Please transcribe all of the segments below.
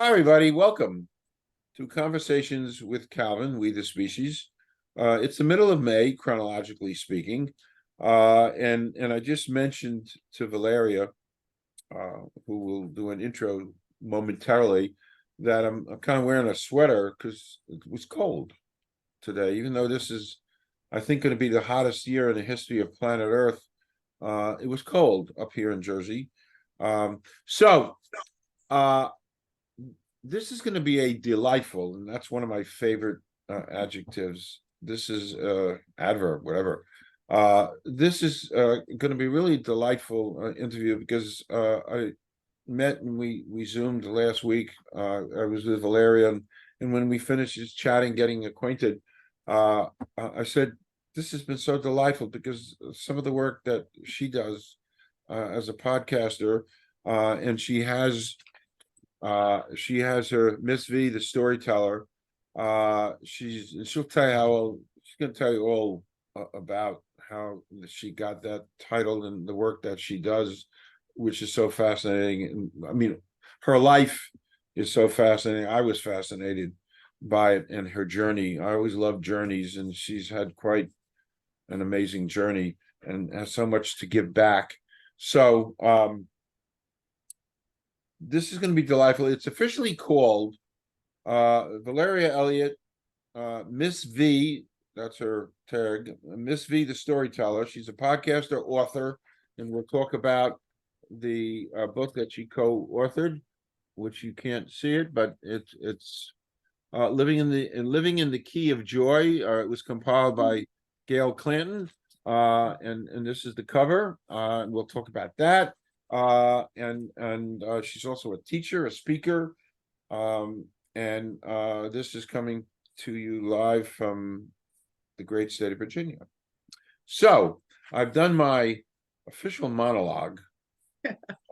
Hi, everybody. Welcome to Conversations with Calvin, We the Species. It's the middle of May, chronologically speaking. And I just mentioned to Valeria, who will do an intro momentarily, that I'm kind of wearing a sweater because it was cold today, even though this is, I think, going to be the hottest year in the history of planet Earth. It was cold up here in Jersey. So, uh, this is going to be a delightful, and that's one of my favorite adjectives. This is adverb, whatever. This is going to be really delightful interview because I met and we zoomed last week. I was with Valeria, and when we finished just chatting, getting acquainted, I said, "This has been so delightful because some of the work that she does as a podcaster, and she has her Miss V, the storyteller. She'll tell you she's going to tell you all about how she got that title and the work that she does, which is so fascinating. And I mean, her life is so fascinating. I was fascinated by it and her journey. I always loved journeys, and she's had quite an amazing journey and has so much to give back. So, this is going to be delightful. It's officially called Valeria Elliot, Miss V. That's her tag. Miss V, the storyteller. She's a podcaster, author, and we'll talk about the book that she co-authored, which you can't see it, but it's living in the key of joy. It was compiled by Gail Clanton, and this is the cover. And we'll talk about that. And she's also a teacher, a speaker, and this is coming to you live from the great state of Virginia. So I've done my official monologue,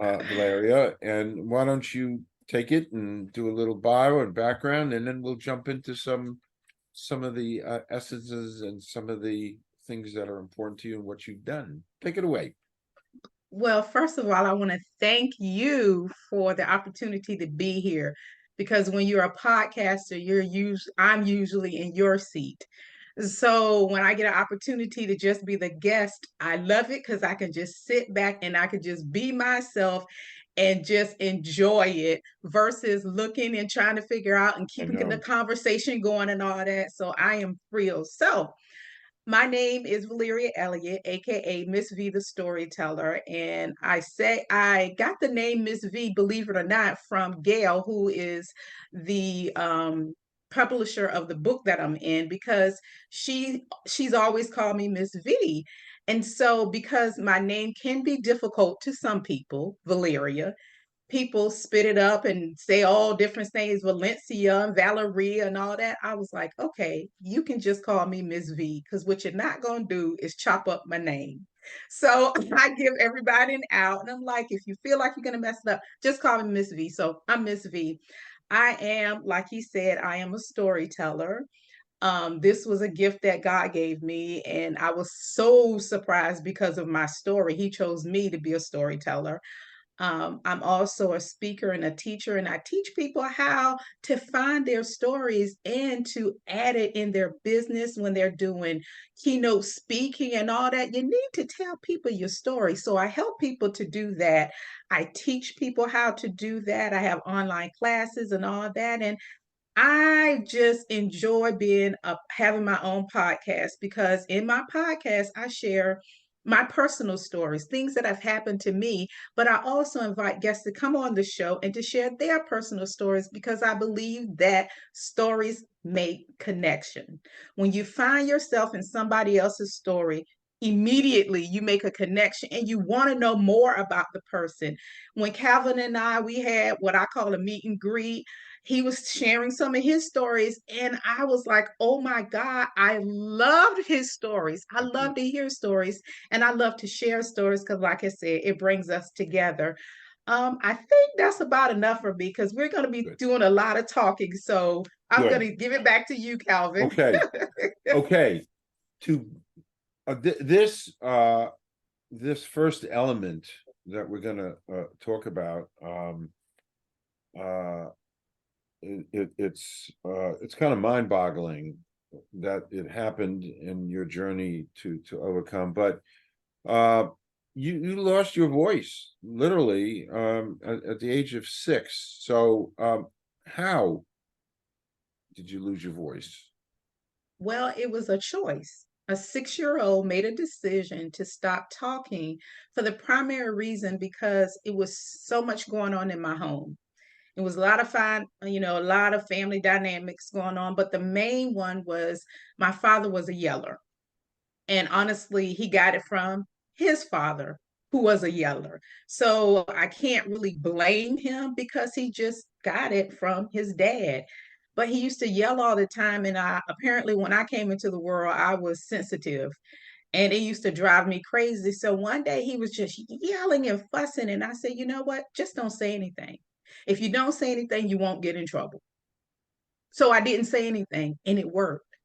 Valeria, and why don't you take it and do a little bio and background, and then we'll jump into some of the essences and some of the things that are important to you and what you've done. Take it away. Well, first of all, I want to thank you for the opportunity to be here because when you're a podcaster, I'm usually in your seat. So when I get an opportunity to just be the guest, I love it because I can just sit back and I can just be myself and just enjoy it versus looking and trying to figure out and I keeping the know. conversation going and all that. So I am thrilled. So my name is Valeria Elliot, aka Miss V the Storyteller, and I got the name Miss V, believe it or not, from Gail, who is the publisher of the book that I'm in, because she's always called me Miss V. And so, because my name can be difficult to some people, Valeria, people spit it up and say all different things, Valencia and Valeria and all that. I was like, okay, you can just call me Miss V, because what you're not going to do is chop up my name. So I give everybody an out, and I'm like, if you feel like you're going to mess it up, just call me Miss V. So I'm Miss V. I am, like he said, I am a storyteller. This was a gift that God gave me, and I was so surprised because of my story. He chose me to be a storyteller. I'm also a speaker and a teacher, and I teach people how to find their stories and to add it in their business when they're doing keynote speaking and all that. You need to tell people your story. So I help people to do that. I teach people how to do that. I have online classes and all that. And I just enjoy having my own podcast because in my podcast I share my personal stories, things that have happened to me, but I also invite guests to come on the show and to share their personal stories because I believe that stories make connection. When you find yourself in somebody else's story, immediately you make a connection and you want to know more about the person. When Calvin and we had what I call a meet and greet, he was sharing some of his stories, and I was like, oh my God, I loved his stories. I Thank you. love to hear stories, and I love to share stories because, like I said, it brings us together. I think that's about enough for me because we're going to be Good. doing a lot of talking. So I'm going Good. to give it back to you, Calvin. Okay. Okay. To this first element that we're going to talk about, uh, it's kind of mind-boggling that it happened in your journey to overcome. But you lost your voice literally at the age of 6. So how did you lose your voice? Well, it was a choice. A 6-year-old made a decision to stop talking for the primary reason because it was so much going on in my home. It was a lot of fun, a lot of family dynamics going on, but the main one was my father was a yeller. And honestly, he got it from his father, who was a yeller. So I can't really blame him because he just got it from his dad. But he used to yell all the time. And I apparently, when I came into the world, I was sensitive and it used to drive me crazy. So one day he was just yelling and fussing. And I said, you know what? Just don't say anything. If you don't say anything, you won't get in trouble. So I didn't say anything and it worked.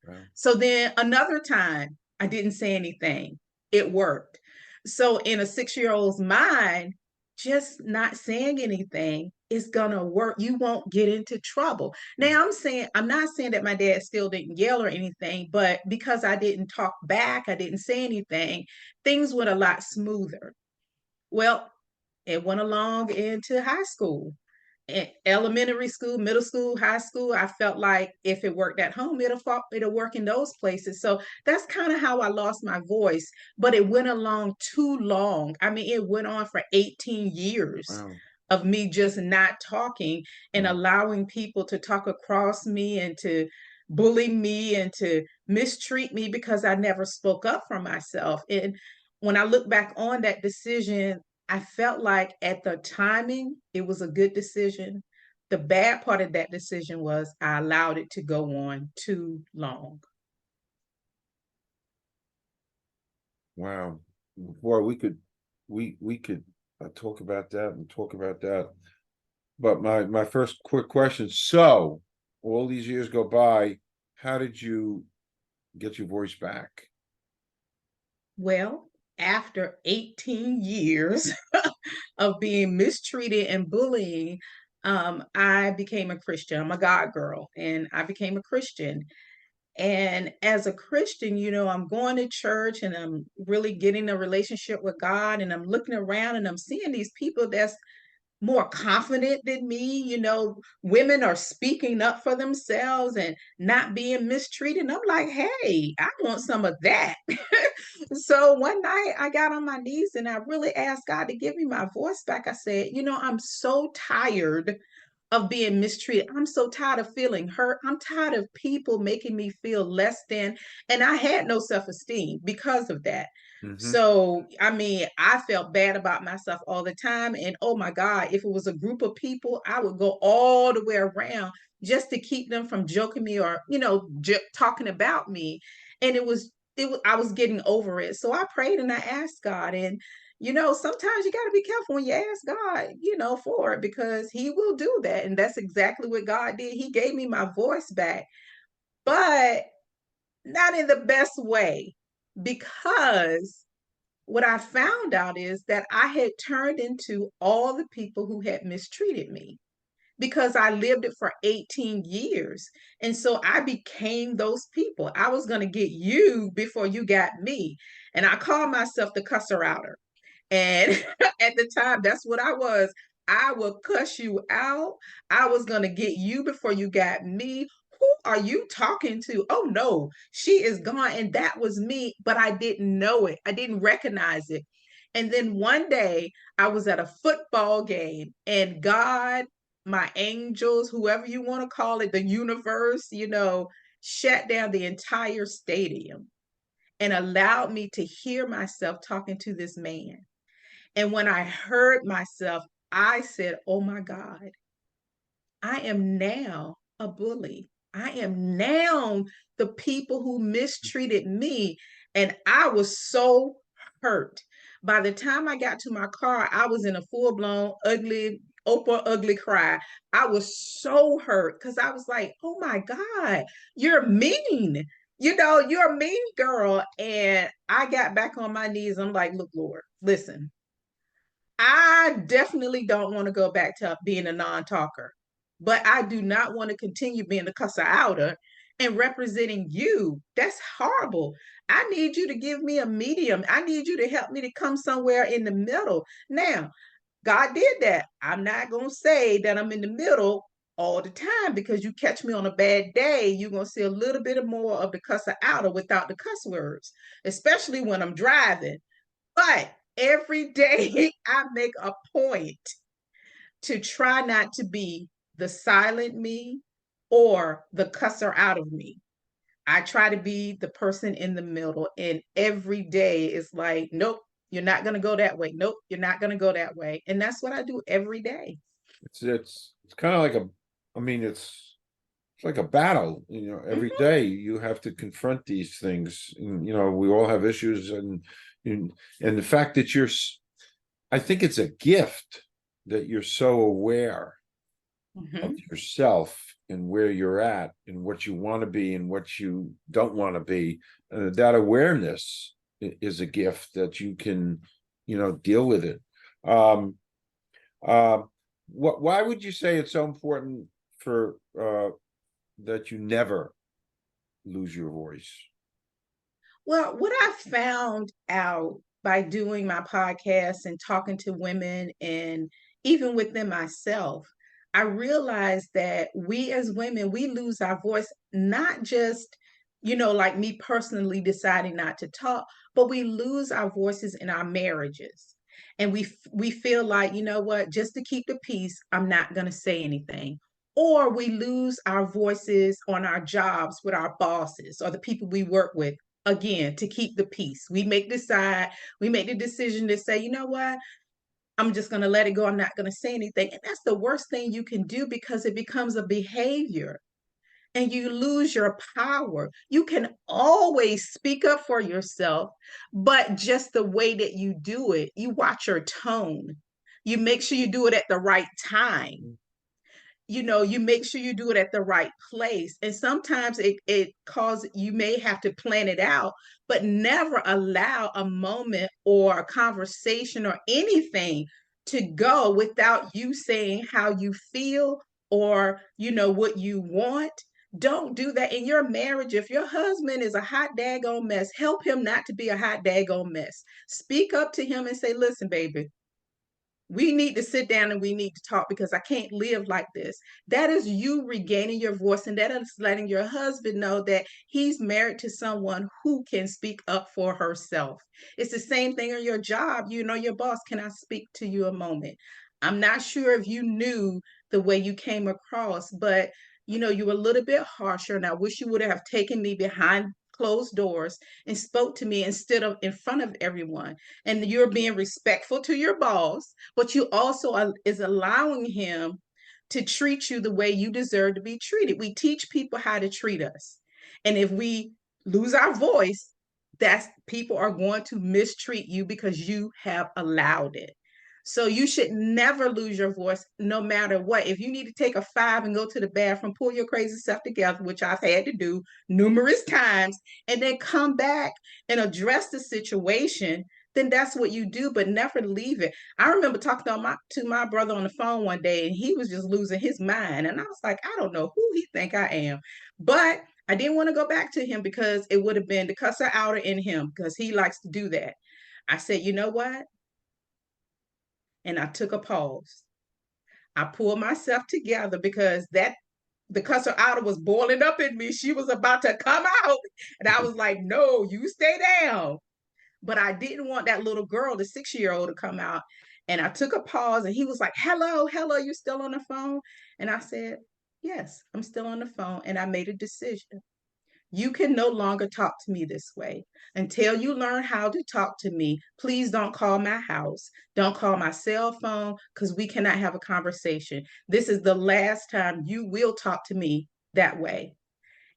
Wow. So then another time, I didn't say anything. It worked. So in a 6-year-old's mind, just not saying anything is gonna work. You won't get into trouble. Now I'm not saying that my dad still didn't yell or anything, but because I didn't talk back, I didn't say anything, things went a lot smoother. Well, it went along into high school, elementary school, middle school, high school. I felt like if it worked at home, it'll work in those places. So that's kind of how I lost my voice. But it went along too long. I mean, it went on for 18 years Wow. of me just not talking and Wow. allowing people to talk across me and to bully me and to mistreat me because I never spoke up for myself. And when I look back on that decision, I felt like at the timing, it was a good decision. The bad part of that decision was I allowed it to go on too long. Wow. Boy, we could talk about that and talk about that. But my first quick question, so all these years go by, how did you get your voice back? Well, after 18 years of being mistreated and bullying, I became a Christian. I'm a God girl, and I became a Christian. And as a Christian, I'm going to church and I'm really getting a relationship with God. And I'm looking around and I'm seeing these people that's more confident than me. Women are speaking up for themselves and not being mistreated. And I'm like, hey, I want some of that. So one night I got on my knees and I really asked God to give me my voice back. I said, I'm so tired of being mistreated. I'm so tired of feeling hurt. I'm tired of people making me feel less than. And I had no self esteem because of that. Hmm. So, I mean, I felt bad about myself all the time. And oh my God, if it was a group of people, I would go all the way around just to keep them from joking me or, talking about me. And I was getting over it. So I prayed and I asked God. And sometimes you got to be careful when you ask God, for it because He will do that. And that's exactly what God did. He gave me my voice back, but not in the best way because what I found out is that I had turned into all the people who had mistreated me because I lived it for 18 years. And so I became those people. I was going to get you before you got me. And I called myself the cusser outer. And at the time, that's what I was. I will cuss you out. I was going to get you before you got me. Who are you talking to? Oh no, she is gone. And that was me, but I didn't know it. I didn't recognize it. And then one day I was at a football game and God, my angels, whoever you want to call it, the universe, shut down the entire stadium and allowed me to hear myself talking to this man. And when I heard myself, I said, oh my God, I am now a bully. I am now the people who mistreated me. And I was so hurt. By the time I got to my car, I was in a full blown ugly, Oprah ugly cry. I was so hurt because I was like, oh my God, you're mean. You're a mean girl. And I got back on my knees. I'm like, look, Lord, listen, I definitely don't want to go back to being a non talker. but I do not want to continue being the cusser outer and representing you. That's horrible. I need you to give me a medium. I need you to help me to come somewhere in the middle. Now, God did that. I'm not going to say that I'm in the middle all the time, because you catch me on a bad day, you're going to see a little bit more of the cusser outer without the cuss words, especially when I'm driving. But every day I make a point to try not to be the silent me or the cusser out of me. I try to be the person in the middle, and every day is like, nope, you're not going to go that way. Nope, you're not going to go that way. And that's what I do every day. It's kind of like I mean, it's like a battle, every Mhm. day you have to confront these things. And, we all have issues, and and the fact that I think it's a gift that you're so aware of Mhm. yourself and where you're at and what you want to be and what you don't want to be. That awareness is a gift that you can, deal with it. Um, uh, why would you say it's so important for that you never lose your voice? Well, what I found out by doing my podcast and talking to women, and even within myself, I realized that we as women, we lose our voice, not just, like me personally deciding not to talk, but we lose our voices in our marriages. And we feel like, you know what, just to keep the peace, I'm not going to say anything. Or we lose our voices on our jobs with our bosses or the people we work with, again, to keep the peace. We make the decision to say, you know what, I'm just going to let it go, I'm not going to say anything. And that's the worst thing you can do, because it becomes a behavior and you lose your power. You can always speak up for yourself, but just the way that you do it, you watch your tone, you make sure you do it at the right time, you make sure you do it at the right place. And sometimes it causes, you may have to plan it out, but never allow a moment or a conversation or anything to go without you saying how you feel, or what you want. Don't do that in your marriage. If your husband is a hot daggone mess, help him not to be a hot daggone mess. Speak up to him and say, listen, baby, we need to sit down and we need to talk, because I can't live like this. That is you regaining your voice, and that is letting your husband know that he's married to someone who can speak up for herself. It's the same thing on your job. Your boss, can I speak to you a moment? I'm not sure if you knew the way you came across, but you were a little bit harsher, and I wish you would have taken me behind closed doors and spoke to me instead of in front of everyone. And you're being respectful to your boss, but you also is allowing him to treat you the way you deserve to be treated. We teach people how to treat us. And if we lose our voice, that's people are going to mistreat you because you have allowed it. So you should never lose your voice, no matter what. If you need to take a 5 and go to the bathroom, pull your crazy stuff together, which I've had to do numerous times, and then come back and address the situation, then that's what you do, but never leave it. I remember talking to my brother on the phone one day, and he was just losing his mind. And I was like, I don't know who he think I am. But I didn't want to go back to him, because it would have been the cusser outer in him, because he likes to do that. I said, you know what? And I took a pause. I pulled myself together, because that the cusser outer was boiling up in me. She was about to come out. And I was like, no, you stay down. But I didn't want that little girl, the 6-year old, to come out. And I took a pause, and he was like, hello, hello, you still on the phone? And I said, yes, I'm still on the phone. And I made a decision. You can no longer talk to me this way. Until you learn how to talk to me, please don't call my house. Don't call my cell phone, because we cannot have a conversation. This is the last time you will talk to me that way.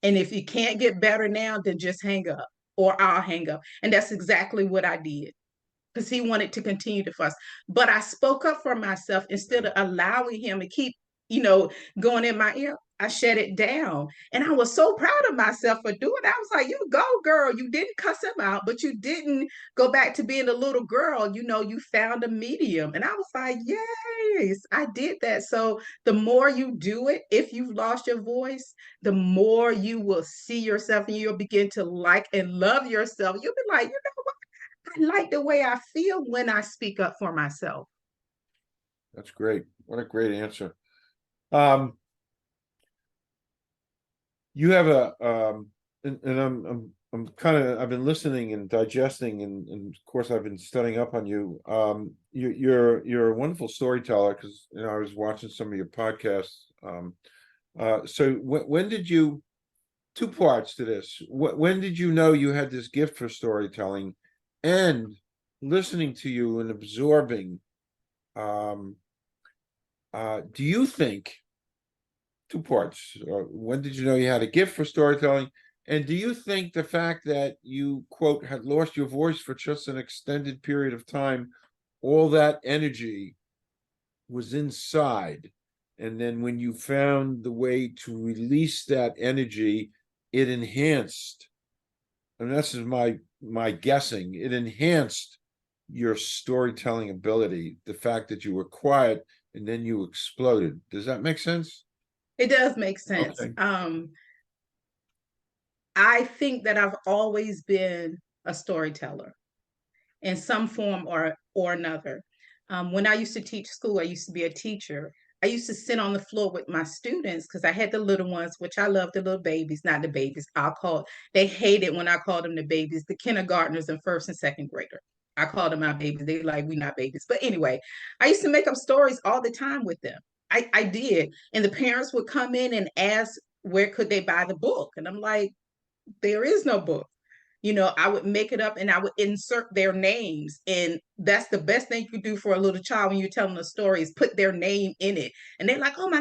And if you can't get better now, then just hang up, or I'll hang up. And that's exactly what I did, because he wanted to continue to fuss. But I spoke up for myself instead of allowing him to keep, you know, going in my ear. I shut it down. And I was so proud of myself for doing it. I was like, you go, girl. You didn't cuss him out, but you didn't go back to being a little girl. You know, you found a medium. And I was like, yes, I did that. So the more you do it, if you've lost your voice, the more you will see yourself and you'll begin to like and love yourself. You'll be like, you know what? I like the way I feel when I speak up for myself. That's great. What a great answer. Um, you have a and I'm kind of I've been listening and digesting and of course I've been studying up on you. You're a wonderful storyteller because you know I was watching some of your podcasts. So when did you two parts to this? When did you know you had this gift for storytelling, and listening to you and absorbing? Um, do you think two parts? When did you know you had a gift for storytelling? And do you think the fact that you, quote, had lost your voice for just an extended period of time, all that energy was inside? And then when you found the way to release that energy, it enhanced, and this is my guessing, it enhanced your storytelling ability, the fact that you were quiet and then you exploded. Does that make sense? It does make sense. Okay. I think that I've always been a storyteller in some form or another. When I used to teach school, I used to be a teacher. I used to sit on the floor with my students because I had the little ones, which I love the little babies, not the babies. They hate it when I call them the babies, the kindergartners and first and second grader. I call them my babies. They like, we not babies. But anyway, I used to make up stories all the time with them. I did. And the parents would come in and ask, where could they buy the book? And I'm like, there is no book. You know, I would make it up and I would insert their names. And that's the best thing you could do for a little child when you're telling a story is put their name in it. And they're like, oh my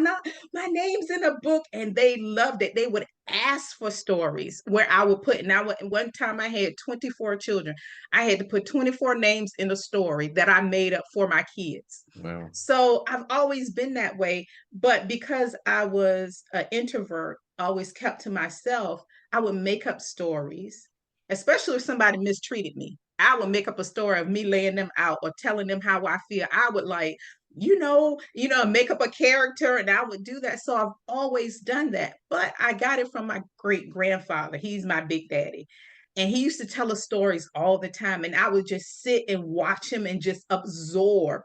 name's in a book. And they loved it. They would ask for stories where I would put, and one time I had 24 children. I had to put 24 names in a story that I made up for my kids. Wow. So I've always been that way. But because I was an introvert, always kept to myself, I would make up stories, especially if somebody mistreated me. I would make up a story of me laying them out or telling them how I feel. I would like, make up a character and I would do that. So I've always done that. But I got it from my great grandfather. He's my big daddy. And he used to tell us stories all the time. And I would just sit and watch him and just absorb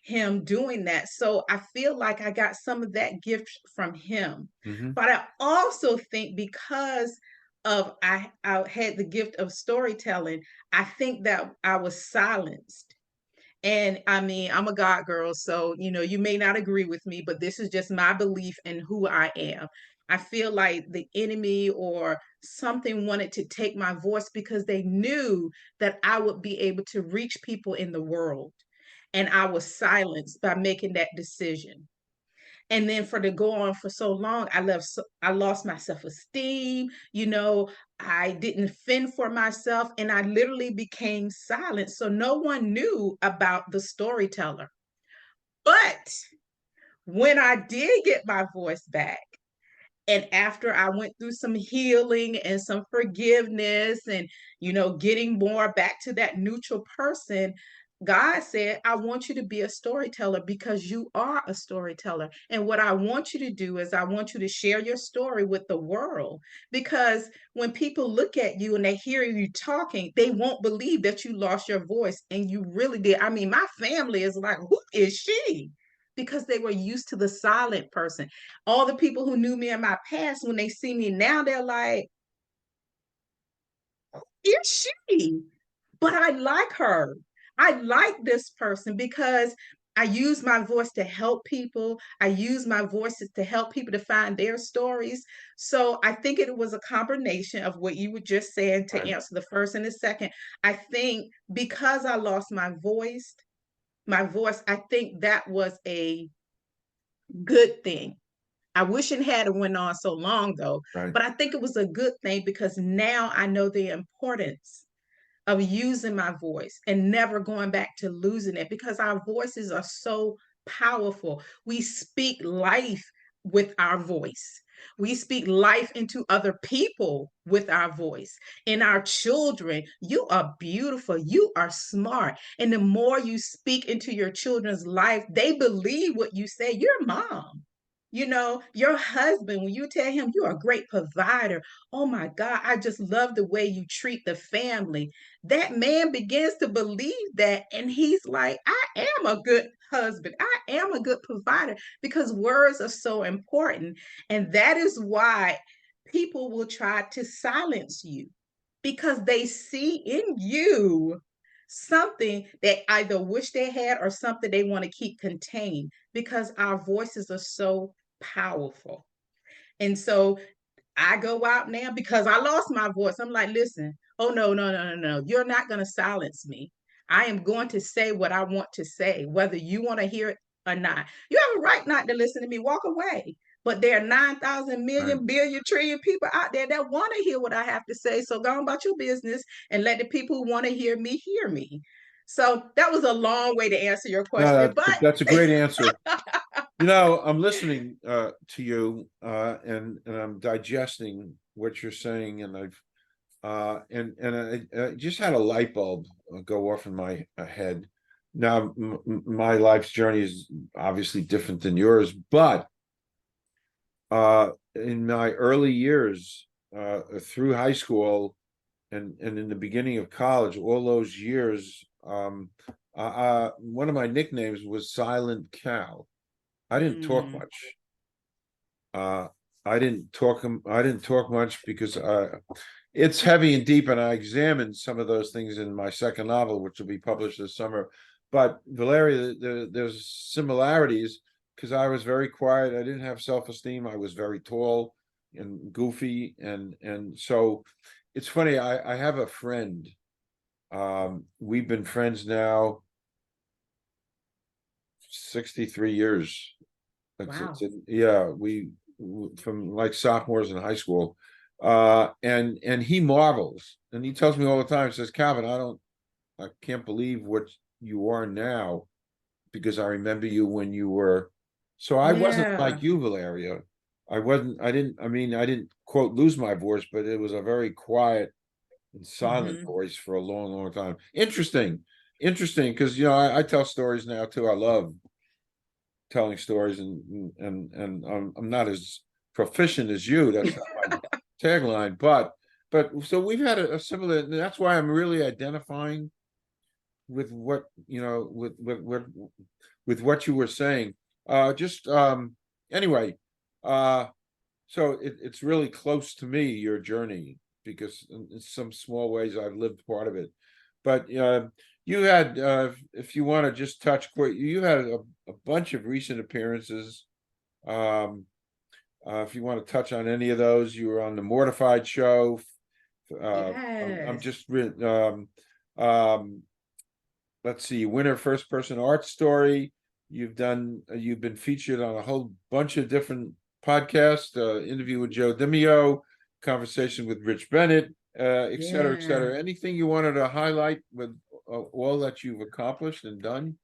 him doing that. So I feel like I got some of that gift from him. Mm-hmm. But I also think because of I had the gift of storytelling, I think that I was silenced. And I mean, I'm a God girl, so you may not agree with me, but this is just my belief in who I am. I feel like the enemy or something wanted to take my voice because they knew that I would be able to reach people in the world. And I was silenced by making that decision. And then for to go on for so long, I lost my self-esteem. I didn't fend for myself and I literally became silent, so no one knew about the storyteller. But when I did get my voice back, and after I went through some healing and some forgiveness and getting more back to that neutral person, God said, I want you to be a storyteller because you are a storyteller. And what I want you to do is I want you to share your story with the world, because when people look at you and they hear you talking, they won't believe that you lost your voice and you really did. I mean, my family is like, who is she? Because they were used to the silent person. All the people who knew me in my past, when they see me now, they're like, is she? But I like her. I like this person because I use my voice to help people. I use my voices to help people to find their stories. So I think it was a combination of what you were just saying to Right. answer the first and the second. I think because I lost my voice, I think that was a good thing. I wish it had went on so long though, Right. but I think it was a good thing because now I know the importance of using my voice and never going back to losing it, because our voices are so powerful. We speak life with our voice. We speak life into other people with our voice. In our children, you are beautiful, you are smart. And the more you speak into your children's life, they believe what you say. Your mom, your husband, when you tell him you're a great provider, oh my God, I just love the way you treat the family. That man begins to believe that. And he's like, I am a good husband. I am a good provider, because words are so important. And that is why people will try to silence you, because they see in you something that either wish they had or something they want to keep contained, because our voices are so powerful. And so I go out now because I lost my voice. I'm like, listen, oh no, no, no, no, no. You're not going to silence me. I am going to say what I want to say, whether you want to hear it or not. You have a right not to listen to me. Walk away. But there are 9,000 Right. million, billion, trillion people out there that want to hear what I have to say. So go on about your business and let the people who want to hear me hear me. So that was a long way to answer your No, question, but that's a great answer. I'm listening to you and I'm digesting what you're saying, and I just had a light bulb go off in my head. Now, my life's journey is obviously different than yours, but in my early years, through high school and in the beginning of college, all those years, one of my nicknames was Silent Cal. I didn't talk mm, much. Uh, I didn't talk much because it's heavy and deep, and I examined some of those things in my second novel, which will be published this summer. But Valeria, there's similarities because I was very quiet. I didn't have self-esteem. I was very tall and goofy, and so it's funny. I have a friend. We've been friends now 63 years. wow. Yeah, we from like sophomores in high school. And he marvels and he tells me all the time, says, Calvin, I can't believe what you are now because I remember you when you were. So I wasn't Yeah. like you, Valeria. I didn't quote lose my voice, but it was a very quiet and silent Hmm. voice for a long, long time. Interesting, because I tell stories now too. I love telling stories, and I'm not as proficient as you. That's not my tagline, but so we've had a similar. That's why I'm really identifying with what with what you were saying. Just anyway, uh, so it's really close to me, your journey, because in some small ways I've lived part of it. But you had, if you want to just touch quick, you had a bunch of recent appearances. Um, if you want to touch on any of those, you were on the Mortified show. I'm Yes. just um, let's see, winner first person art story. You've been featured on a whole bunch of different podcasts, interview with Joe Dimeo, conversation with Rich Bennett, et cetera, et Yeah. cetera. Anything you wanted to highlight with all that you've accomplished and done?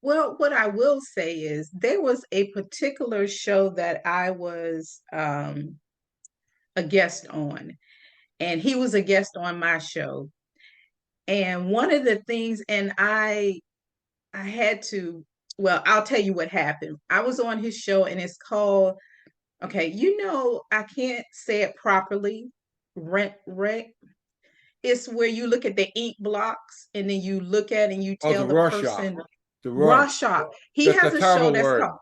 Well, what I will say is there was a particular show that I was a guest on, and he was a guest on my show. And one of the things, and I had to, well, I'll tell you what happened. I was on his show, and it's called, okay, I can't say it properly. Rent. It's where you look at the ink blocks and then you look at and you Oh, tell the the Rorschach. person, The Rorschach. Rorschach. He That's a has a show terrible that's word. called,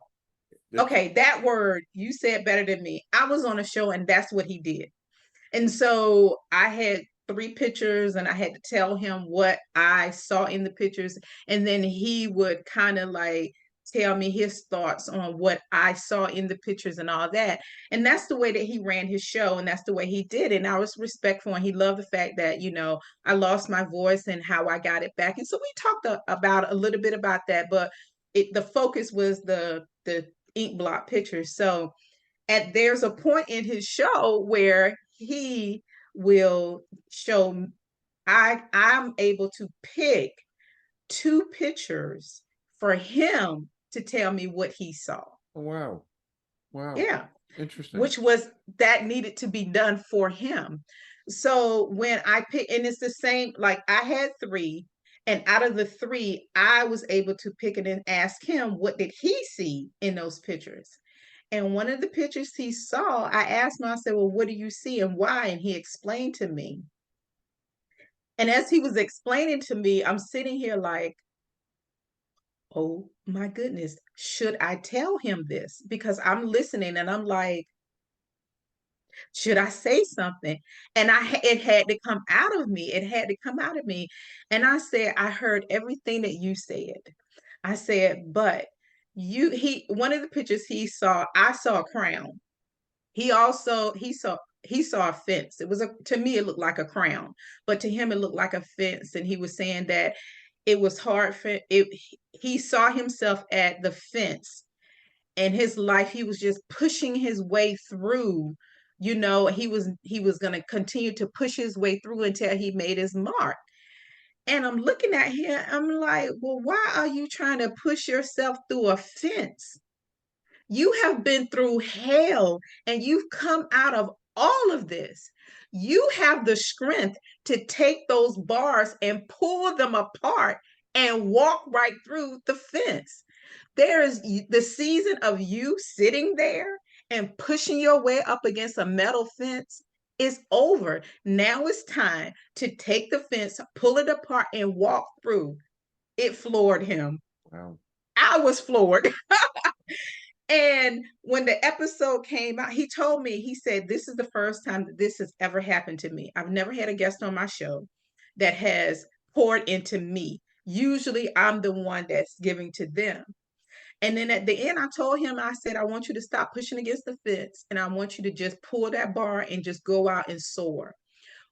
That's okay, that word, you said better than me. I was on a show and that's what he did. And so I had three pictures and I had to tell him what I saw in the pictures. And then he would kind of like tell me his thoughts on what I saw in the pictures and all that. And that's the way that he ran his show. And that's the way he did it. And I was respectful. And he loved the fact that, I lost my voice and how I got it back. And so we talked about a little bit about that, but the focus was the ink blot pictures. So, and there's a point in his show where he will show, I'm able to pick two pictures for him to tell me what he saw. oh, wow. Wow. Yeah. Interesting. which was that needed to be done for him. So when I pick, and it's the same, like I had three, and out of the three, I was able to pick it and ask him, what did he see in those pictures? And one of the pictures he saw, I asked him, I said, well, what do you see and why? And he explained to me. And as he was explaining to me, I'm sitting here like, oh my goodness, should I tell him this? Because I'm listening and I'm like, should I say something? And it had to come out of me. It had to come out of me. And I said, I heard everything that you said. I said, but one of the pictures he saw, I saw a crown. He saw a fence. To me, it looked like a crown, but to him, it looked like a fence. And he was saying that it was hard for it. He saw himself at the fence and his life, he was just pushing his way through. He was going to continue to push his way through until he made his mark. And I'm looking at him, I'm like, well, why are you trying to push yourself through a fence? You have been through hell and you've come out of all of this. You have the strength to take those bars and pull them apart and walk right through the fence. There is the season of you sitting there and pushing your way up against a metal fence is over. Now it's time to take the fence, pull it apart, and walk through. It floored him. Wow. I was floored. And when the episode came out, he told me, he said, this is the first time that this has ever happened to me. I've never had a guest on my show that has poured into me. Usually I'm the one that's giving to them. And then at the end, I told him, I said, I want you to stop pushing against the fence and I want you to just pull that bar and just go out and soar.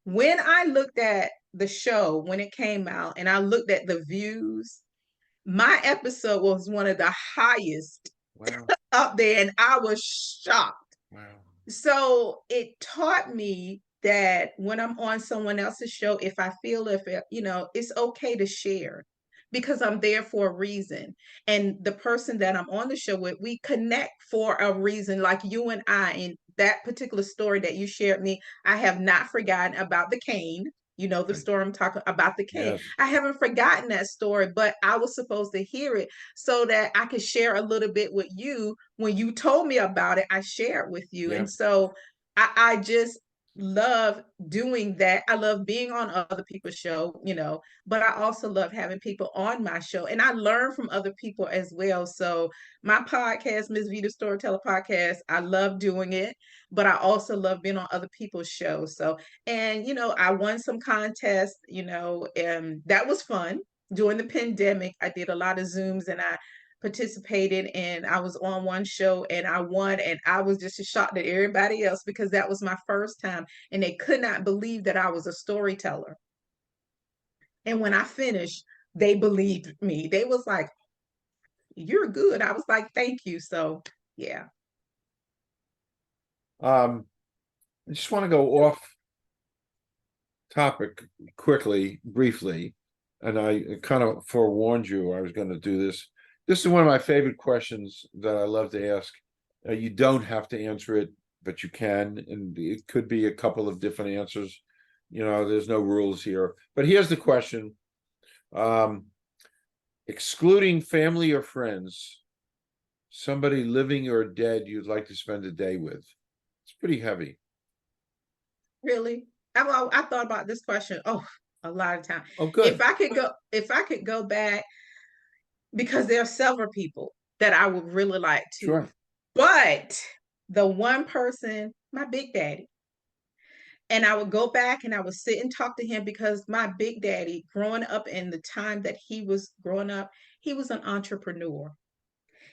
When I looked at the show, when it came out, and I looked at the views, my episode was one of the highest Wow. up there, and I was shocked. Wow. So it taught me that when I'm on someone else's show, if I feel if it, it's okay to share because I'm there for a reason. And the person that I'm on the show with, we connect for a reason, like you and I. And that particular story that you shared me, I have not forgotten about the cane. You know the Right. story I'm talking about, the cane. Yes. I haven't forgotten that story, but I was supposed to hear it so that I could share a little bit with you. When you told me about it, I shared with you. Yeah. And so I just love doing that. I love being on other people's show, but I also love having people on my show. And I learn from other people as well. So my podcast, Miss Vita Storyteller Podcast, I love doing it, but I also love being on other people's shows. So, and I won some contests, and that was fun. During the pandemic, I did a lot of Zooms and I participated, and I was on one show and I won, and I was just as shocked at everybody else because that was my first time and they could not believe that I was a storyteller. And when I finished, they believed me. They was like, you're good. I was like, thank you. So yeah. I just want to go off topic quickly, briefly, and I kind of forewarned you I was going to do this. This is one of my favorite questions that I love to ask. You don't have to answer it, but you can, and it could be a couple of different answers. There's no rules here. But here's the question. Excluding family or friends, somebody living or dead you'd like to spend a day with. It's pretty heavy. Really? I thought about this question, a lot of time. Oh, If good. I could go back, because there are several people that I would really like to, Sure. but the one person, my big daddy. And I would go back and I would sit and talk to him because my big daddy, growing up in the time that he was growing up, he was an entrepreneur.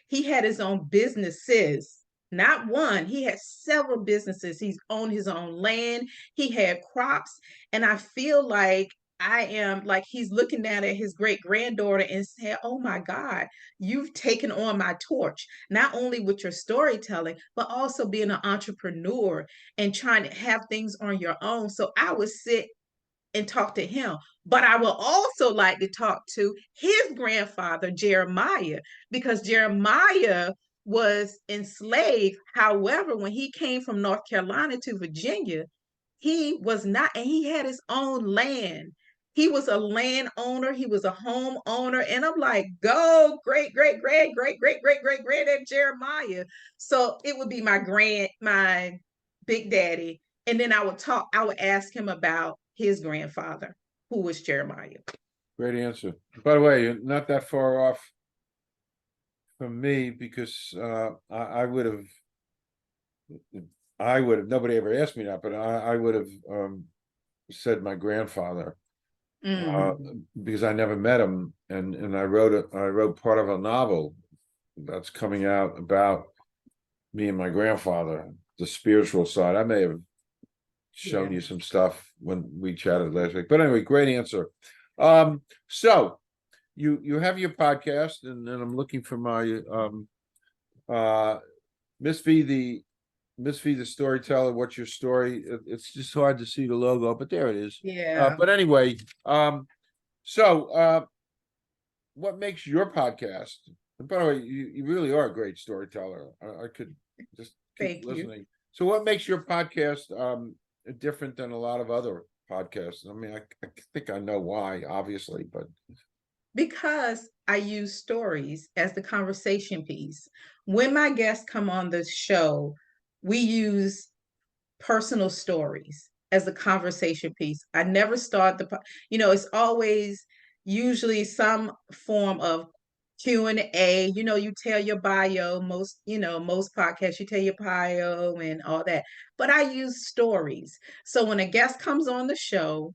He had his own businesses, not one. He had several businesses. He's owned his own land. He had crops. And I feel like I am like he's looking down at his great granddaughter and saying, oh my God, you've taken on my torch, not only with your storytelling, but also being an entrepreneur and trying to have things on your own. So I would sit and talk to him. But I will also like to talk to his grandfather, Jeremiah, because Jeremiah was enslaved. However, when he came from North Carolina to Virginia, he was not, and he had his own land. He was a landowner, he was a homeowner. And I'm like, go, great, great, great, great, great, great, great, great at Jeremiah. So it would be my big daddy. And then I would ask him about his grandfather, who was Jeremiah. Great answer. By the way, you're not that far off from me because I would have, nobody ever asked me that, but I would have said my grandfather because I never met him, and I wrote part of a novel that's coming out about me and my grandfather, the spiritual side. I may have shown you some stuff when we chatted last week, but anyway, great answer. So you have your podcast, and then I'm looking for my Miss V the storyteller. What's your story? It's just hard to see the logo, but there it is. Yeah. But anyway, so what makes your podcast? And by the way, you really are a great storyteller. I could just keep Thank you. listening. So what makes your podcast different than a lot of other podcasts? I mean, I think I know why, obviously, but Because I use stories as the conversation piece. When my guests come on the show, we use personal stories as a conversation piece. I never start it's always usually some form of Q&A. You tell your bio, most podcasts, you tell your bio and all that. But I use stories. So when a guest comes on the show,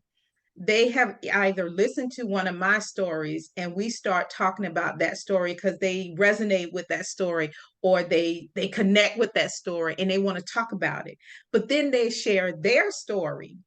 they have either listened to one of my stories and we start talking about that story because they resonate with that story, or they connect with that story and they want to talk about it, but then they share their story.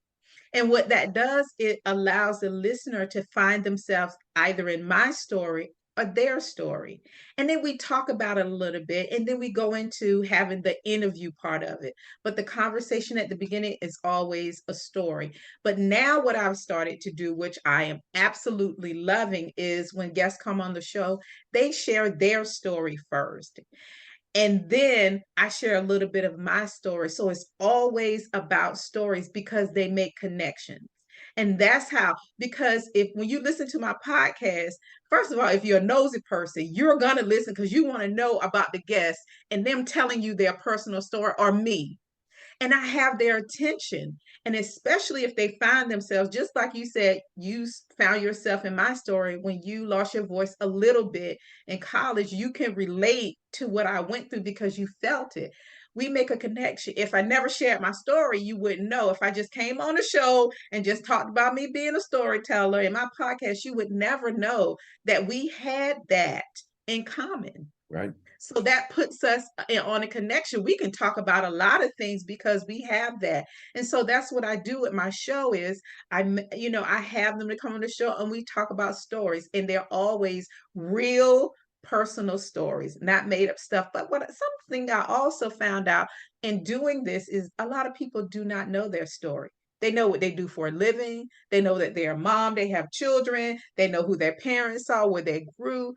And what that does, it allows the listener to find themselves either in my story or their story. And then we talk about it a little bit, and then we go into having the interview part of it. But the conversation at the beginning is always a story. But now, what I've started to do, which I am absolutely loving, is when guests come on the show, they share their story first. And then I share a little bit of my story. So it's always about stories because they make connections. And that's how, because if when you listen to my podcast, first of all, if you're a nosy person, you're going to listen because you want to know about the guests and them telling you their personal story, or me, and I have their attention. And especially if they find themselves, just like you said, you found yourself in my story when you lost your voice a little bit in college, you can relate to what I went through because you felt it. We make a connection. If I never shared my story, you wouldn't know. If I just came on the show and just talked about me being a storyteller in my podcast, you would never know that we had that in common. right. So that puts us on a connection. We can talk about a lot of things because we have that. And so that's what I do with my show is I have them to come on the show and we talk about stories, and they're always real personal stories, not made up stuff. But something I also found out in doing this is a lot of people do not know their story. They know what they do for a living. They know that they're a mom, they have children, they know who their parents are, where they grew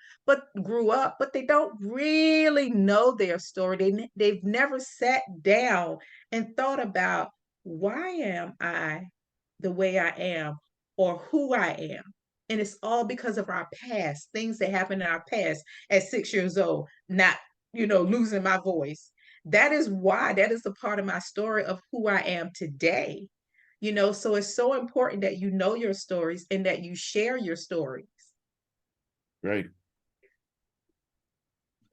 up, but they don't really know their story. They've never sat down and thought about, why am I the way I am, or who I am. And it's all because of our past, things that happened in our past at 6 years old, not, losing my voice. That is why, that is a part of my story of who I am today. So it's so important that you know your stories and that you share your stories. Great.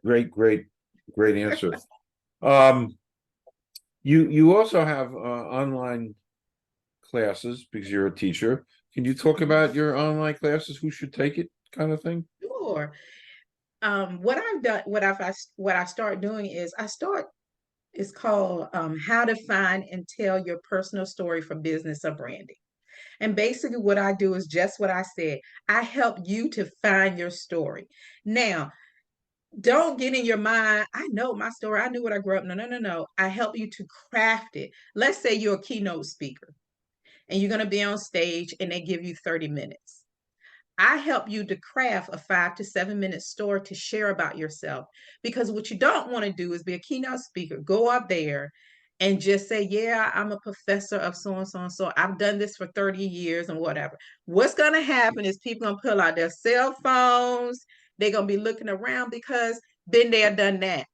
Great answer. Um, you also have online classes because you're a teacher. Can you talk about your online classes? Who should take it, kind of thing? Sure. What I've done, what I start doing is it's called How to Find and Tell Your Personal Story for Business or Branding. And basically, what I do is just what I said. I help you to find your story. Now, don't get in your mind, I know my story. I knew what I grew up. No, no, no, no. I help you to craft it. Let's say you're a keynote speaker and you're going to be on stage and they give you 30 minutes. I help you to craft a 5 to 7 minute story to share about yourself. Because what you don't want to do is be a keynote speaker, go up there and just say, yeah, I'm a professor of so and so and so. I've done this for 30 years and whatever. What's going to happen is people going to pull out their cell phones. They're going to be looking around because been there, done that.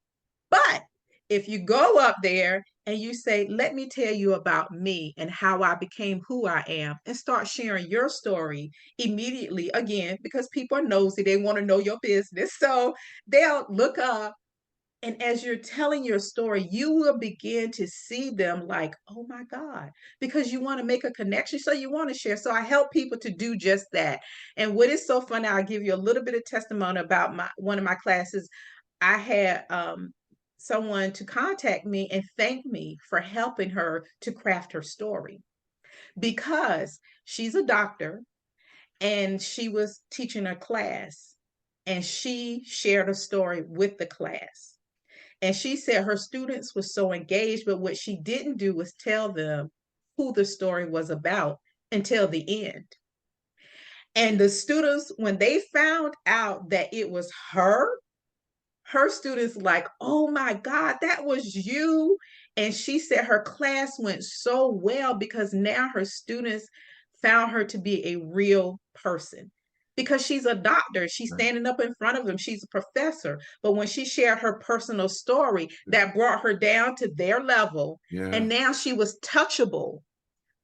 But if you go up there and you say, let me tell you about me and how I became who I am, and start sharing your story immediately, again, because people are nosy, they want to know your business. So they'll look up. And as you're telling your story, you will begin to see them like, oh my God, because you want to make a connection. So you want to share. So I help people to do just that. And what is so funny, I'll give you a little bit of testimony about one of my classes. I had someone to contact me and thank me for helping her to craft her story, because she's a doctor and she was teaching a class and she shared a story with the class. And she said her students were so engaged, but what she didn't do was tell them who the story was about until the end. And the students, when they found out that it was her students like, oh my God, that was you. And she said her class went so well because now her students found her to be a real person, because she's a doctor. She's standing up in front of them. She's a professor. But when she shared her personal story, that brought her down to their level. Yeah. And now she was touchable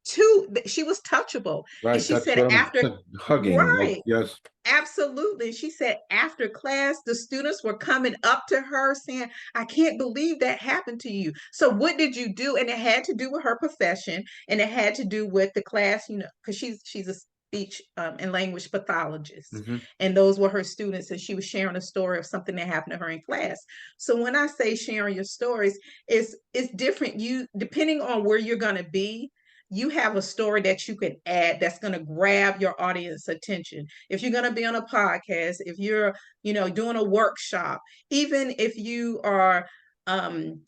too. She was touchable. And Right. she That's said what I'm after, hugging. Like, right. yes. Absolutely. She said after class, the students were coming up to her saying, I can't believe that happened to you. So, what did you do? And it had to do with her profession, and it had to do with the class, because she's a speech and language pathologist. Hmm. And those were her students. And she was sharing a story of something that happened to her in class. So, when I say sharing your stories, it's different. You, depending on where you're going to be, you have a story that you can add that's going to grab your audience attention. If you're going to be on a podcast, if you're, doing a workshop, even if you are,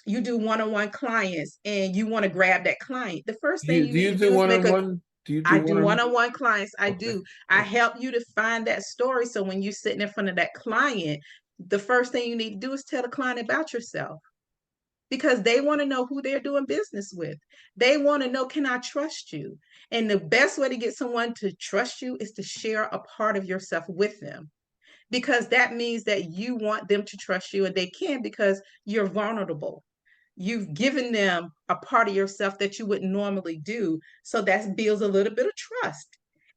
you do one-on-one clients and you want to grab that client, the first thing you Do need you to do do is one make on a, one? Do you do I do one on? one-on-one clients. I Okay. do. I help you to find that story. So when you're sitting in front of that client, the first thing you need to do is tell the client about yourself, because they want to know who they're doing business with. They want to know, can I trust you? And the best way to get someone to trust you is to share a part of yourself with them, because that means that you want them to trust you, and they can because you're vulnerable. You've given them a part of yourself that you wouldn't normally do. So that builds a little bit of trust.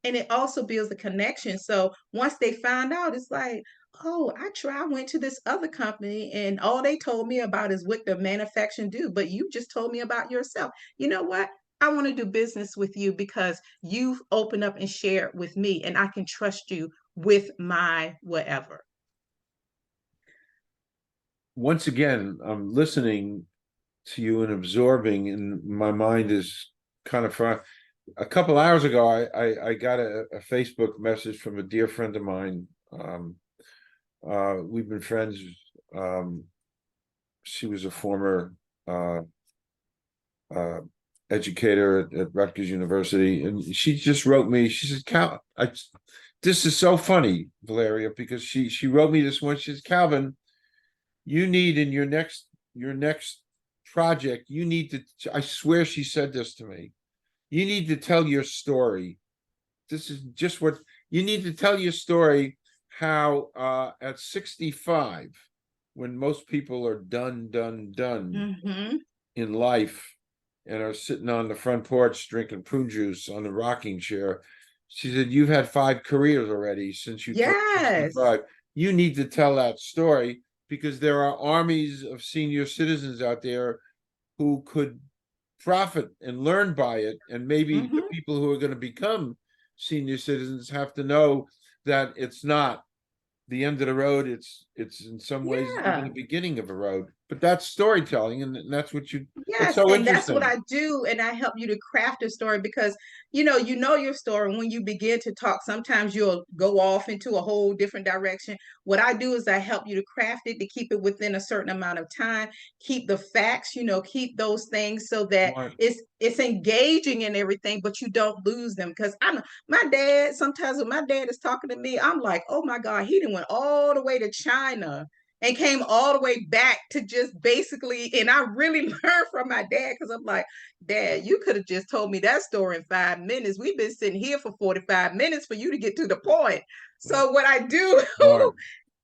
And it also builds a connection. So once they find out, it's like, oh, I went to this other company and all they told me about is what the manufacturing do. But you just told me about yourself. You know what? I want to do business with you because you've opened up and shared with me, and I can trust you with my whatever. Once again, I'm listening to you and absorbing, and my mind is kind of far. A couple hours ago, I got a Facebook message from a dear friend of mine. We've been friends. Um, she was a former uh, educator at Rutgers University, and she just wrote me. She said, "Cal, this is so funny, Valeria, because she wrote me this one. She says, Calvin, you need in your next project, you need to. I swear she said this to me. You need to tell your story. This is just what you need to tell your story. How at 65, when most people are done Mm-hmm. in life and are sitting on the front porch drinking prune juice on the rocking chair. She said, you've had 5 careers already since you turned Yes. 65. You need to tell that story because there are armies of senior citizens out there who could profit and learn by it. And maybe the Mm-hmm. people who are going to become senior citizens have to know that it's not the end of the road. It's in some ways even the Yeah. beginning of a road. but that's storytelling, and that's what you. It's Yes, so and that's what interesting. I do, and I help you to craft a story because you know your story. When you begin to talk, sometimes you'll go off into a whole different direction. What I do is I help you to craft it to keep it within a certain amount of time, keep the facts, keep those things so that Smart, it's engaging and everything, but you don't lose them. Because I know my dad, sometimes when my dad is talking to me, I'm like, oh my God, he done went all the way to China and came all the way back to just basically, and I really learned from my dad because I'm like, Dad, you could have just told me that story in 5 minutes. We've been sitting here for 45 minutes for you to get to the point. So what I do smart,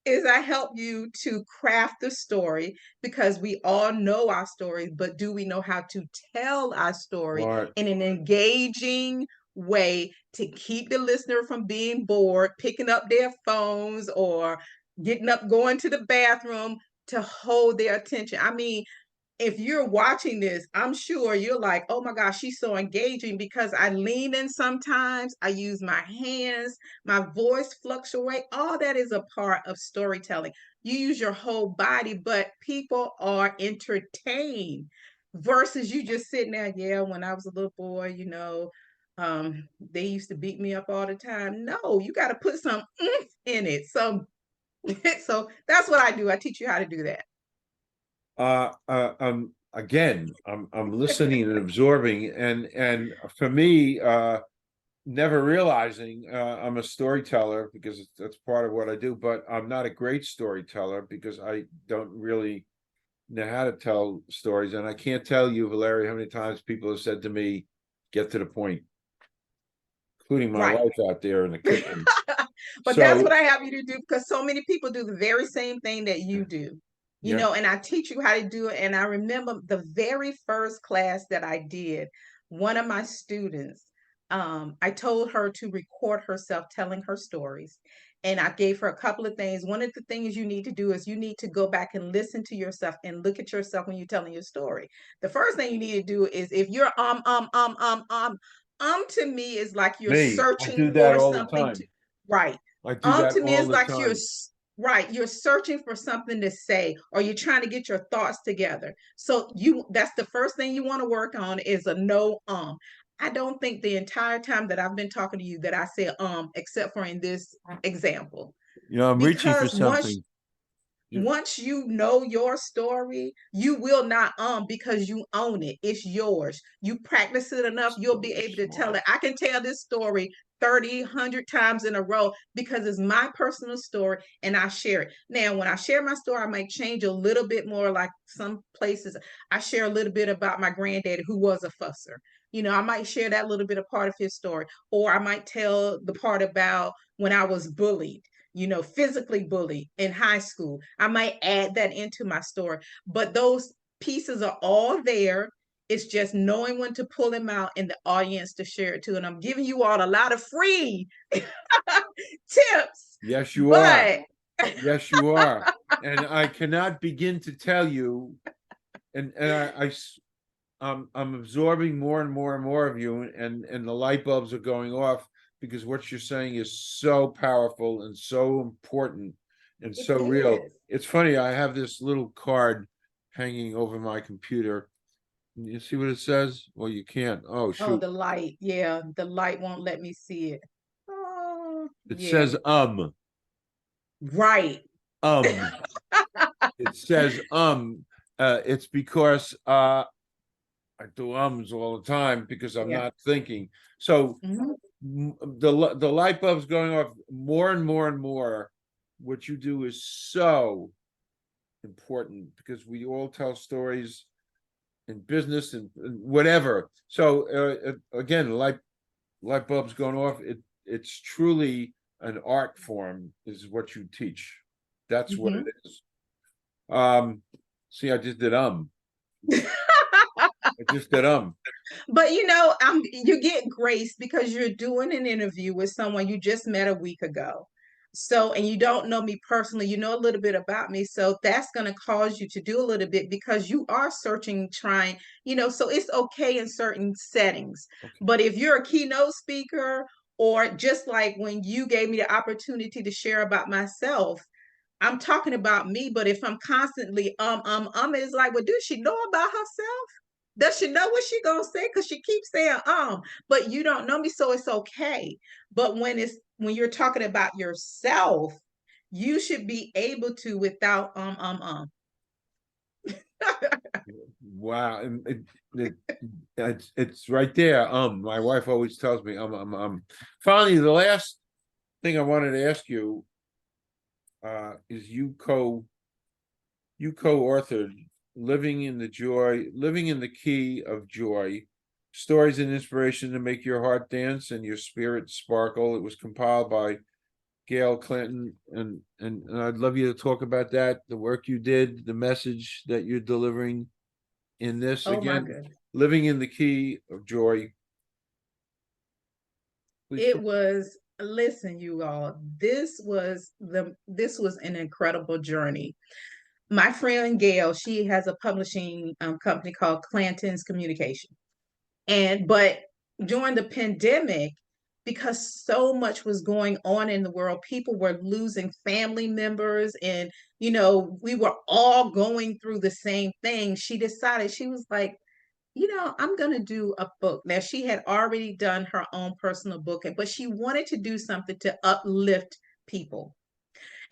is I help you to craft the story because we all know our stories, but do we know how to tell our story smart. in an engaging way to keep the listener from being bored, picking up their phones or getting up, going to the bathroom to hold their attention? I mean, if you're watching this, I'm sure you're like, oh my gosh, she's so engaging because I lean in sometimes, I use my hands, my voice fluctuate. All that is a part of storytelling. You use your whole body, but people are entertained versus you just sitting there. Yeah, when I was a little boy, they used to beat me up all the time. No, you got to put some oomph in it. So, so that's what I do. I teach you how to do that. Again, I'm listening and absorbing, and for me, never realizing I'm a storyteller because that's part of what I do, but I'm not a great storyteller because I don't really know how to tell stories, and I can't tell you, Valeria, how many times people have said to me, "Get to the point," including my Right. wife out there in the kitchen. But that's what So, I have you to do because so many people do the very same thing that you do, yeah, and I teach you how to do it. And I remember the very first class that I did, one of my students, I told her to record herself telling her stories. And I gave her a couple of things. One of the things you need to do is you need to go back and listen to yourself and look at yourself when you're telling your story. The first thing you need to do is if you're to me is like you're I searching do that for all the something time. to right. I do that To me all is the like time. right. You're searching for something to say, or you're trying to get your thoughts together. So that's the first thing you want to work on is a no. I don't think the entire time that I've been talking to you that I said except for in this example, I'm reaching for because once something. Yeah. once you know your story, you will not because you own it. It's yours. You practice it enough, you'll be So able to tell smart. it. I can tell this story 30, 100 times in a row because it's my personal story and I share it. Now, when I share my story, I might change a little bit more. Like some places, I share a little bit about my granddaddy who was a fusser. I might share that little bit of part of his story, or I might tell the part about when I was bullied, physically bullied in high school. I might add that into my story, but those pieces are all there. It's just knowing when to pull them out in the audience to share it to. And I'm giving you all a lot of free tips, Yes, you are. but Yes, you are. And I cannot begin to tell you, and I'm absorbing more and more and more of you, and the light bulbs are going off because what you're saying is so powerful and so important and it so real. is. It's funny, I have this little card hanging over my computer. You see what it says? Well, you can't. Oh, Oh, shoot. the light. Yeah, the light won't let me see it. Oh, It yeah. says Right. um. It says it's because I do ums all the time because I'm Yeah. not thinking. So Mhm. the light bulb's going off more and more and more. What you do is so important because we all tell stories in business and whatever. So again, light bulbs going off. It's truly an art form, is what you teach. That's what it Mhm. is. See, I just did I just did But you get grace because you're doing an interview with someone you just met a week ago. So, and you don't know me personally, you know a little bit about me. So that's going to cause you to do a little bit because you are searching, trying, so it's okay in certain settings. Okay. But if you're a keynote speaker, or just like when you gave me the opportunity to share about myself, I'm talking about me, but if I'm constantly it's like, well, does she know about herself? Does she know what she gonna say? Because she keeps saying but you don't know me, so it's okay. But when you're talking about yourself, you should be able to without Wow, and it's right there. My wife always tells me, Finally, the last thing I wanted to ask you, is you co-authored Living in the Key of Joy, Stories and Inspiration to Make Your Heart Dance and Your Spirit Sparkle. It was compiled by Gail Clinton, and I'd love you to talk about that, the work you did, the message that you're delivering in this. Oh my Again, goodness. Living in the Key of Joy. Please It talk. was, listen, you all, this was an incredible journey. My friend Gail, she has a publishing company called Clanton's Communication. But during the pandemic, because so much was going on in the world, people were losing family members, and we were all going through the same thing. She decided, she was like, I'm going to do a book. Now, she had already done her own personal book, but she wanted to do something to uplift people.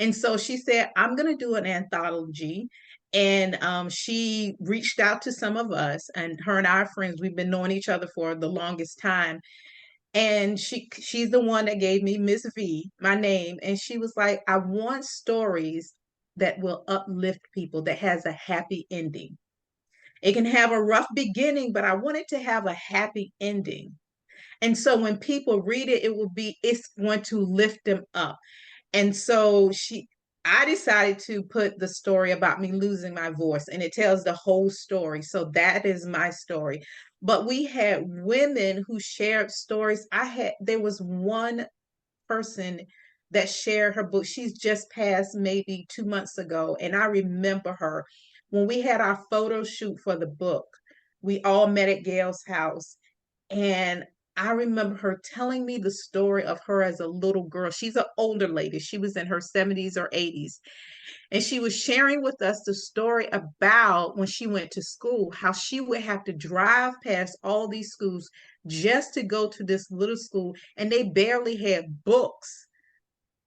And so she said, I'm going to do an anthology. And she reached out to some of us, and her and our friends, we've been knowing each other for the longest time. And she's the one that gave me Miss V, my name. And she was like, I want stories that will uplift people, that has a happy ending. It can have a rough beginning, but I want it to have a happy ending. And so when people read it, it's going to lift them up. And so I decided to put the story about me losing my voice, and it tells the whole story. So that is my story. But we had women who shared stories. There was one person that shared her book. She's just passed maybe 2 months ago. And I remember her when we had our photo shoot for the book. We all met at Gail's house. And I remember her telling me the story of her as a little girl. She's an older lady. She was in her 70s or 80s. And she was sharing with us the story about when she went to school, how she would have to drive past all these schools just to go to this little school. And they barely had books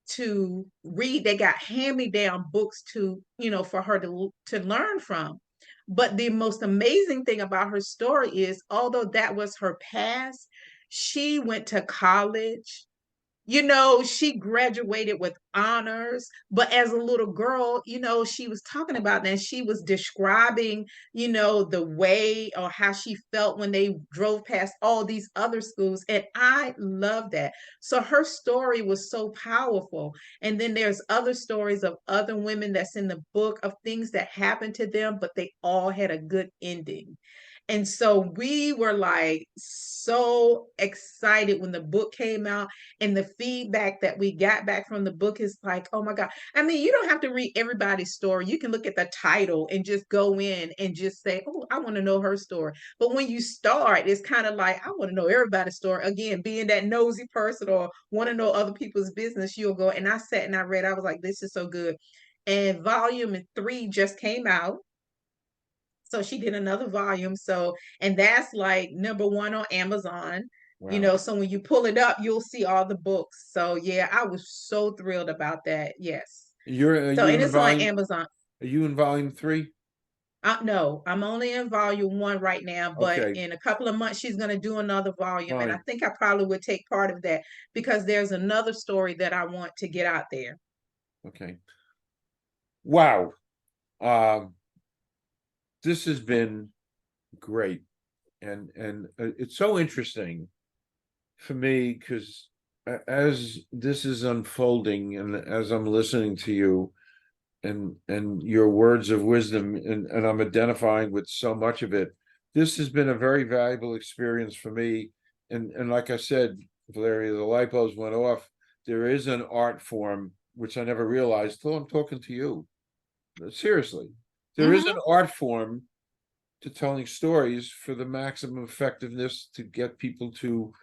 to read. They got hand-me-down books for her to learn from. But the most amazing thing about her story is, although that was her past, she went to college. She graduated with honors, but as a little girl, she was talking about that. And she was describing, the way or how she felt when they drove past all these other schools. And I love that. So her story was so powerful. And then there's other stories of other women that's in the book of things that happened to them, but they all had a good ending. And so we were like so excited when the book came out, and the feedback that we got back from the book is like, oh my God. I mean, you don't have to read everybody's story. You can look at the title and just go in and just say, oh, I want to know her story. But when you start, it's kind of like, I want to know everybody's story. Again, being that nosy person or want to know other people's business, you'll go. And I sat and I read, I was like, this is so good. And volume 3 just came out. So she did another volume. So, and that's like #1 on Amazon. Wow. So when you pull it up, you'll see all the books. So yeah, I was so thrilled about that. Yes. Are So, you and in it's on volume? Amazon. Are you in volume 3? No, I'm only in volume 1 right now, but Okay, in a couple of months, she's going to do another volume. And I fine. think I probably would take part of that because there's another story that I want to get out there. Okay. Wow. Um, this has been great. And it's so interesting for me because as this is unfolding and as I'm listening to you and your words of wisdom and I'm identifying with so much of it, this has been a very valuable experience for me. And like I said, Valeria, the light bulbs went off. There is an art form which I never realized till I'm talking to you. Seriously, there is an Hmm. art form to telling stories for the maximum effectiveness to get people to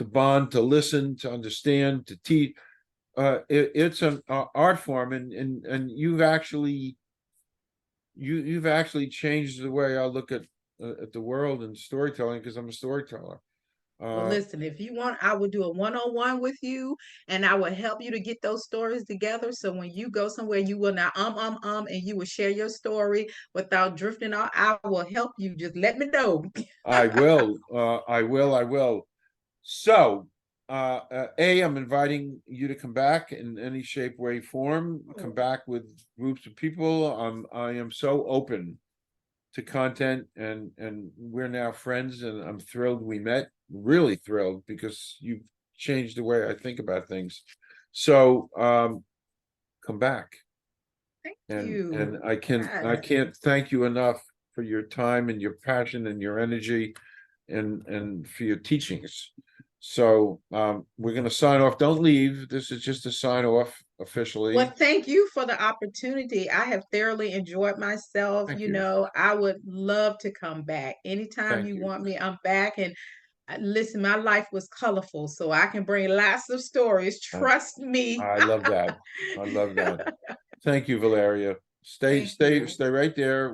bond, to listen, to understand, to teach. it's an art form, and you've actually changed the way I look at the world and storytelling, because I'm a storyteller. Well, Uh, listen, if you want, I will do a one-on-one with you and I will help you to get those stories together. So when you go somewhere, you will not and you will share your story without drifting off. I will help you. Just let me know. I will, I will. So, I'm inviting you to come back in any shape, way, form. Come back with groups of people. I am so open to content, and we're now friends, and I'm thrilled we met. Really thrilled, because you've changed the way I think about things. So, come back, Thank and you. I Yes. can't thank you enough for your time and your passion and your energy, and for your teachings. So, we're gonna sign off. Don't leave. This is just a sign off Well, officially. thank you for the opportunity. I have thoroughly enjoyed myself. Thank You you. know, I would love to come back. Anytime Thank you you. want me, I'm back. And listen, my life was colorful, so I can bring lots of stories. I, Trust me. I love that. I love that. Thank you, Valeria. Thank you. Stay right there.